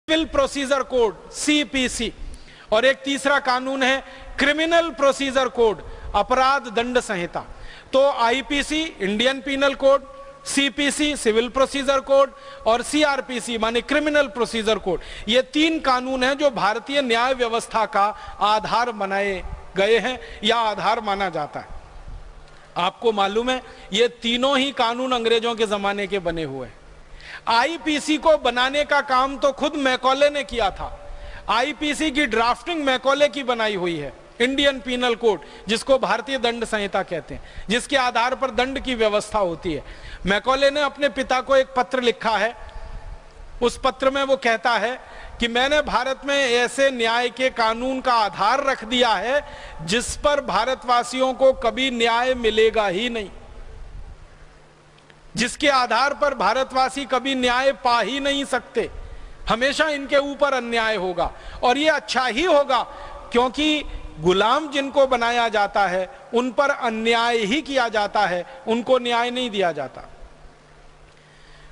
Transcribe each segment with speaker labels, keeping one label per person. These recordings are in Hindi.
Speaker 1: सिविल प्रोसीजर कोड सीपीसी और एक तीसरा कानून है क्रिमिनल प्रोसीजर कोड अपराध दंड संहिता। तो IPC Indian penal code, CPC civil procedure code और सीआरपीसी माने क्रिमिनल प्रोसीजर कोड, ये तीन कानून हैं जो भारतीय न्याय व्यवस्था का आधार बनाए गए हैं या आधार माना जाता है। आपको मालूम है ये तीनों ही कानून अंग्रेजों के जमाने के बने हुए हैं। आईपीसी को बनाने का काम तो खुद मैकॉले ने किया था। आईपीसी की ड्राफ्टिंग मैकॉले की बनाई हुई है। इंडियन पीनल कोड जिसको भारतीय दंड संहिता कहते हैं, जिसके आधार पर दंड की व्यवस्था होती है। मैकॉले ने अपने पिता को एक पत्र लिखा है। उस पत्र में वो कहता है कि मैंने भारत में ऐसे न्याय के कानून का आधार रख दिया है जिस पर भारतवासियों को कभी न्याय मिलेगा ही नहीं, जिसके आधार पर भारतवासी कभी न्याय पा ही नहीं सकते। हमेशा इनके ऊपर अन्याय होगा और ये अच्छा ही होगा, क्योंकि गुलाम जिनको बनाया जाता है उन पर अन्याय ही किया जाता है, उनको न्याय नहीं दिया जाता।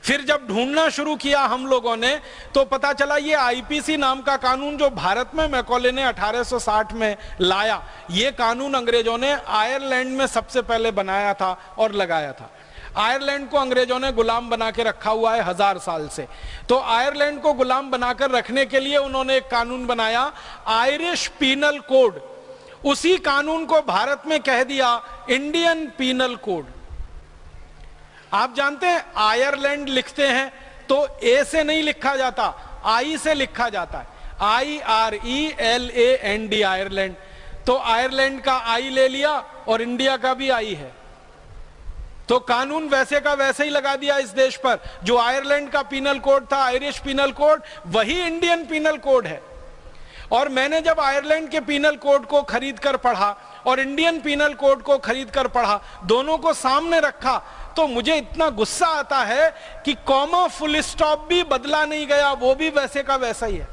Speaker 1: फिर जब ढूंढना शुरू किया हम लोगों ने तो पता चला ये आईपीसी नाम का कानून जो भारत में मैकॉले ने 1860 में लाया, ये कानून अंग्रेजों ने आयरलैंड में सबसे पहले बनाया था और लगाया था। आयरलैंड को अंग्रेजों ने गुलाम बना के रखा हुआ है 1000 साल से। तो आयरलैंड को गुलाम बनाकर रखने के लिए उन्होंने एक कानून बनाया, आयरिश पीनल कोड। उसी कानून को भारत में कह दिया इंडियन पीनल कोड। आप जानते हैं आयरलैंड लिखते हैं तो ए से नहीं लिखा जाता, आई से लिखा जाता है, IRELAND आयरलैंड। तो आयरलैंड का आई ले लिया और इंडिया का भी आई है, तो कानून वैसे का वैसे ही लगा दिया इस देश पर। जो आयरलैंड का पीनल कोड था, आयरिश पीनल कोड, वही इंडियन पीनल कोड है। और मैंने जब आयरलैंड के पीनल कोड को खरीद कर पढ़ा और इंडियन पीनल कोड को खरीद कर पढ़ा, दोनों को सामने रखा, तो मुझे इतना गुस्सा आता है कि कॉमा फुल स्टॉप भी बदला नहीं गया, वो भी वैसे का वैसा ही है।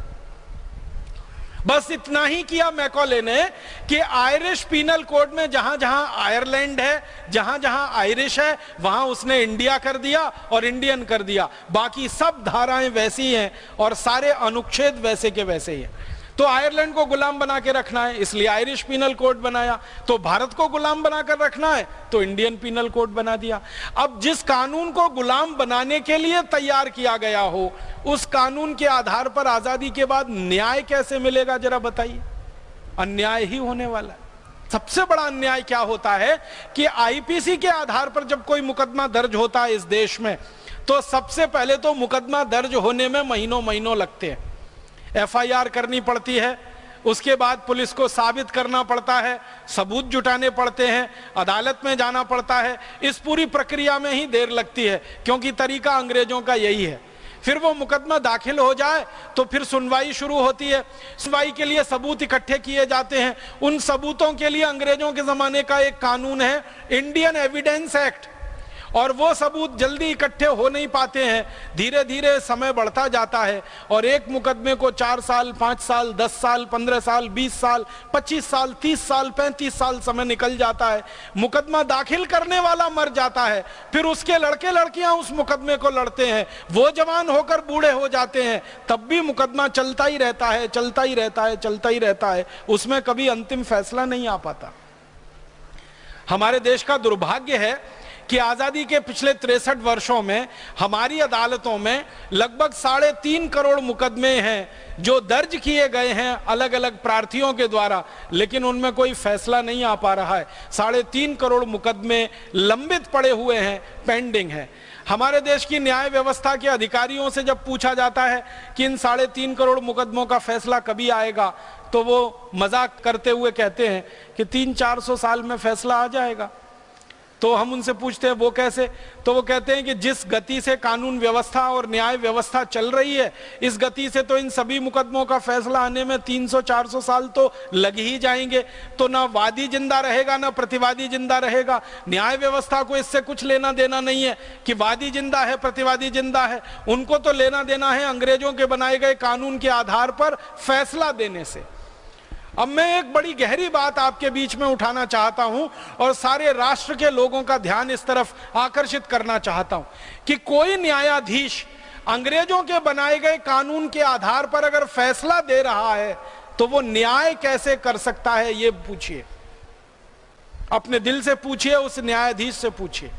Speaker 1: बस इतना ही किया मैकॉले ने कि आयरिश पीनल कोड में जहां जहां आयरलैंड है, जहां जहां आयरिश है, वहां उसने इंडिया कर दिया और इंडियन कर दिया। बाकी सब धाराएं वैसी हैं और सारे अनुच्छेद वैसे के वैसे ही हैं। तो आयरलैंड को गुलाम बना के रखना है इसलिए आयरिश पीनल कोड बनाया, तो भारत को गुलाम बनाकर रखना है तो इंडियन पीनल कोड बना दिया। अब जिस कानून को गुलाम बनाने के लिए तैयार किया गया हो, उस कानून के आधार पर आजादी के बाद न्याय कैसे मिलेगा, जरा बताइए। अन्याय ही होने वाला है। सबसे बड़ा अन्याय क्या होता है कि आईपीसी के आधार पर जब कोई मुकदमा दर्ज होता है इस देश में, तो सबसे पहले तो मुकदमा दर्ज होने में महीनों महीनों लगते हैं। एफआईआर करनी पड़ती है, उसके बाद पुलिस को साबित करना पड़ता है, सबूत जुटाने पड़ते हैं, अदालत में जाना पड़ता है। इस पूरी प्रक्रिया में ही देर लगती है, क्योंकि तरीका अंग्रेजों का यही है। फिर वो मुकदमा दाखिल हो जाए तो फिर सुनवाई शुरू होती है। सुनवाई के लिए सबूत इकट्ठे किए जाते हैं। उन सबूतों के लिए अंग्रेजों के जमाने का एक कानून है इंडियन एविडेंस एक्ट, और वो सबूत जल्दी इकट्ठे हो नहीं पाते हैं। धीरे धीरे समय बढ़ता जाता है और एक मुकदमे को 4 साल, 5 साल, 10 साल, 15 साल, 20 साल, 25 साल, 30 साल, 35 साल समय निकल जाता है। मुकदमा दाखिल करने वाला मर जाता है, फिर उसके लड़के लड़कियां उस मुकदमे को लड़ते हैं, वो जवान होकर बूढ़े हो जाते हैं, तब भी मुकदमा चलता ही रहता है, चलता ही रहता है, चलता ही रहता है। उसमें कभी अंतिम फैसला नहीं आ पाता। हमारे देश का दुर्भाग्य है कि आजादी के पिछले 63 वर्षों में हमारी अदालतों में लगभग 3.5 करोड़ मुकदमे हैं जो दर्ज किए गए हैं अलग अलग प्रार्थियों के द्वारा, लेकिन उनमें कोई फैसला नहीं आ पा रहा है। 3.5 करोड़ मुकदमे लंबित पड़े हुए हैं, पेंडिंग हैं। हमारे देश की न्याय व्यवस्था के अधिकारियों से जब पूछा जाता है कि इन 3.5 करोड़ मुकदमों का फैसला कभी आएगा, तो वो मजाक करते हुए कहते हैं कि 300-400 साल में फैसला आ जाएगा। तो हम उनसे पूछते हैं वो कैसे, तो वो कहते हैं कि जिस गति से कानून व्यवस्था और न्याय व्यवस्था चल रही है, इस गति से तो इन सभी मुकदमों का फैसला आने में 300-400 साल तो लग ही जाएंगे। तो ना वादी जिंदा रहेगा ना प्रतिवादी जिंदा रहेगा। न्याय व्यवस्था को इससे कुछ लेना देना नहीं है कि वादी जिंदा है प्रतिवादी जिंदा है, उनको तो लेना देना है अंग्रेजों के बनाए गए कानून के आधार पर फैसला देने से। अब मैं एक बड़ी गहरी बात आपके बीच में उठाना चाहता हूं और सारे राष्ट्र के लोगों का ध्यान इस तरफ आकर्षित करना चाहता हूं कि कोई न्यायाधीश अंग्रेजों के बनाए गए कानून के आधार पर अगर फैसला दे रहा है तो वो न्याय कैसे कर सकता है, ये पूछिए, अपने दिल से पूछिए, उस न्यायाधीश से पूछिए।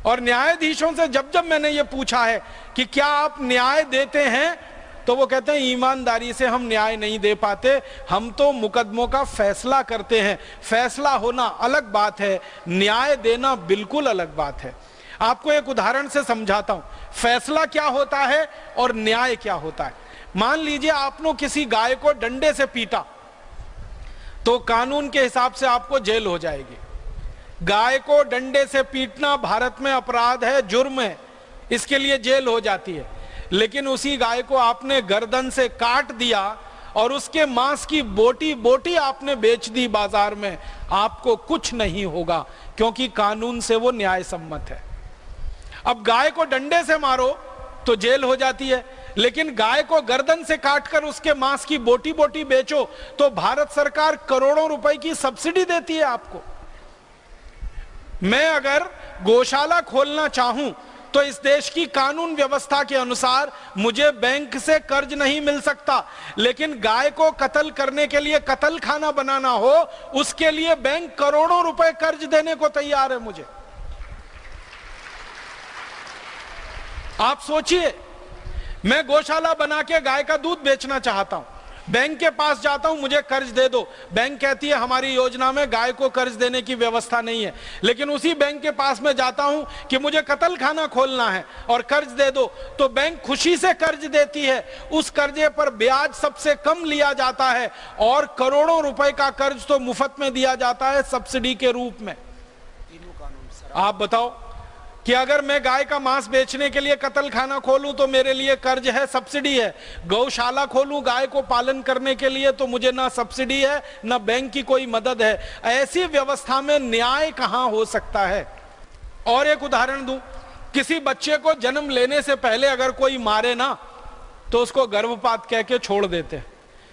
Speaker 1: और न्यायाधीशों से जब जब मैंने ये पूछा है कि क्या आप न्याय देते हैं, तो वो कहते हैं ईमानदारी से हम न्याय नहीं दे पाते, हम तो मुकदमों का फैसला करते हैं। फैसला होना अलग बात है, न्याय देना बिल्कुल अलग बात है। आपको एक उदाहरण से समझाता हूं, फैसला क्या होता है और न्याय क्या होता है। मान लीजिए आपने किसी गाय को डंडे से पीटा, तो कानून के हिसाब से आपको जेल हो जाएगी। गाय को डंडे से पीटना भारत में अपराध है, जुर्म है, इसके लिए जेल हो जाती है। लेकिन उसी गाय को आपने गर्दन से काट दिया और उसके मांस की बोटी बोटी आपने बेच दी बाजार में, आपको कुछ नहीं होगा, क्योंकि कानून से वो न्याय सम्मत है। अब गाय को डंडे से मारो तो जेल हो जाती है, लेकिन गाय को गर्दन से काटकर उसके मांस की बोटी बोटी बेचो तो भारत सरकार करोड़ों रुपए की सब्सिडी देती है आपको। मैं अगर गौशाला खोलना चाहूं तो इस देश की कानून व्यवस्था के अनुसार मुझे बैंक से कर्ज नहीं मिल सकता, लेकिन गाय को कत्ल करने के लिए कत्ल खाना बनाना हो, उसके लिए बैंक करोड़ों रुपए कर्ज देने को तैयार है मुझे। आप सोचिए, मैं गौशाला बना के गाय का दूध बेचना चाहता हूं, बैंक के पास जाता हूं, मुझे कर्ज दे दो। बैंक कहती है हमारी योजना में गाय को कर्ज देने की व्यवस्था नहीं है। लेकिन उसी बैंक के पास में जाता हूं कि मुझे कत्ल खाना खोलना है और कर्ज दे दो, तो बैंक खुशी से कर्ज देती है। उस कर्जे पर ब्याज सबसे कम लिया जाता है और करोड़ों रुपए का कर्ज तो मुफ्त में दिया जाता है सब्सिडी के रूप में। आप बताओ कि अगर मैं गाय का मांस बेचने के लिए कत्ल खाना खोलूं तो मेरे लिए कर्ज है, सब्सिडी है। गौशाला खोलूं गाय को पालन करने के लिए तो मुझे ना सब्सिडी है ना बैंक की कोई मदद है। ऐसी व्यवस्था में न्याय कहां हो सकता है। और एक उदाहरण दूं, किसी बच्चे को जन्म लेने से पहले अगर कोई मारे ना तो उसको गर्भपात कह के छोड़ देते हैं,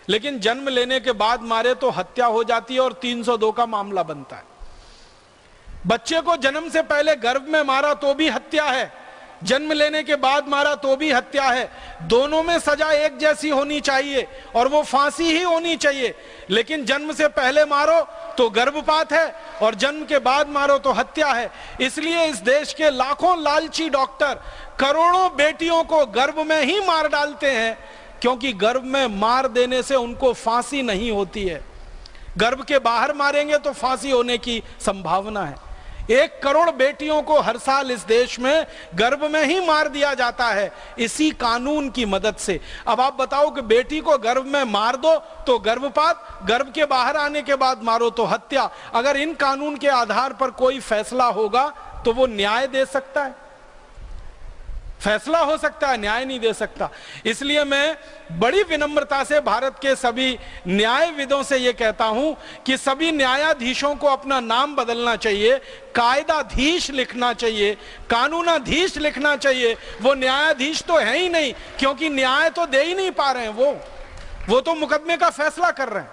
Speaker 1: लेकिन जन्म लेने के बाद मारे तो हत्या हो जाती है और 302 का मामला बनता है। बच्चे को जन्म से पहले गर्भ में मारा तो भी हत्या है, जन्म लेने के बाद मारा तो भी हत्या है। दोनों में सजा एक जैसी होनी चाहिए और वो फांसी ही होनी चाहिए। लेकिन जन्म से पहले मारो तो गर्भपात है और जन्म के बाद मारो तो हत्या है। इसलिए इस देश के लाखों लालची डॉक्टर करोड़ों बेटियों को गर्भ में ही मार डालते हैं, क्योंकि गर्भ में मार देने से उनको फांसी नहीं होती है। गर्भ के बाहर मारेंगे तो फांसी होने की संभावना है। 1 करोड़ बेटियों को हर साल इस देश में गर्भ में ही मार दिया जाता है इसी कानून की मदद से। अब आप बताओ कि बेटी को गर्भ में मार दो तो गर्भपात, गर्भ के बाहर आने के बाद मारो तो हत्या। अगर इन कानून के आधार पर कोई फैसला होगा तो वो न्याय दे सकता है? फैसला हो सकता है, न्याय नहीं दे सकता। इसलिए मैं बड़ी विनम्रता से भारत के सभी न्यायविदों से यह कहता हूं कि सभी न्यायाधीशों को अपना नाम बदलना चाहिए, कायदाधीश लिखना चाहिए, कानूनाधीश लिखना चाहिए। वो न्यायाधीश तो है ही नहीं, क्योंकि न्याय तो दे ही नहीं पा रहे हैं। वो तो मुकदमे का फैसला कर रहे हैं।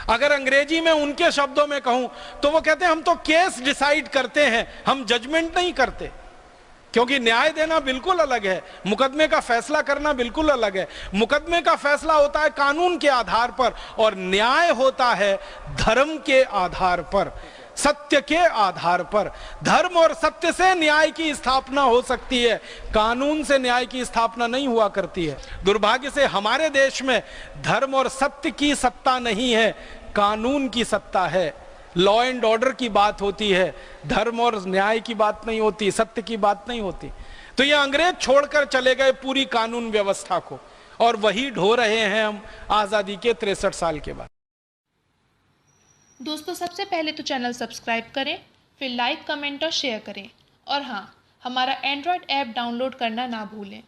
Speaker 1: अगर अंग्रेजी में उनके शब्दों में कहूं तो वो कहते हैं हम तो केस डिसाइड करते हैं, हम जजमेंट नहीं करते। क्योंकि न्याय देना बिल्कुल अलग है, मुकदमे का फैसला करना बिल्कुल अलग है। मुकदमे का फैसला होता है कानून के आधार पर और न्याय होता है धर्म के आधार पर, सत्य के आधार पर। धर्म और सत्य से न्याय की स्थापना हो सकती है, कानून से न्याय की स्थापना नहीं हुआ करती है। दुर्भाग्य से हमारे देश में धर्म और सत्य की सत्ता नहीं है, कानून की सत्ता है। लॉ एंड ऑर्डर की बात होती है, धर्म और न्याय की बात नहीं होती, सत्य की बात नहीं होती। तो ये अंग्रेज छोड़कर चले गए पूरी कानून व्यवस्था को, और वही ढो रहे हैं हम आजादी के 63 साल के बाद।
Speaker 2: दोस्तों, सबसे पहले तो चैनल सब्सक्राइब करें, फिर लाइक, कमेंट और शेयर करें। और हाँ, हमारा एंड्रॉयड ऐप डाउनलोड करना ना भूलें।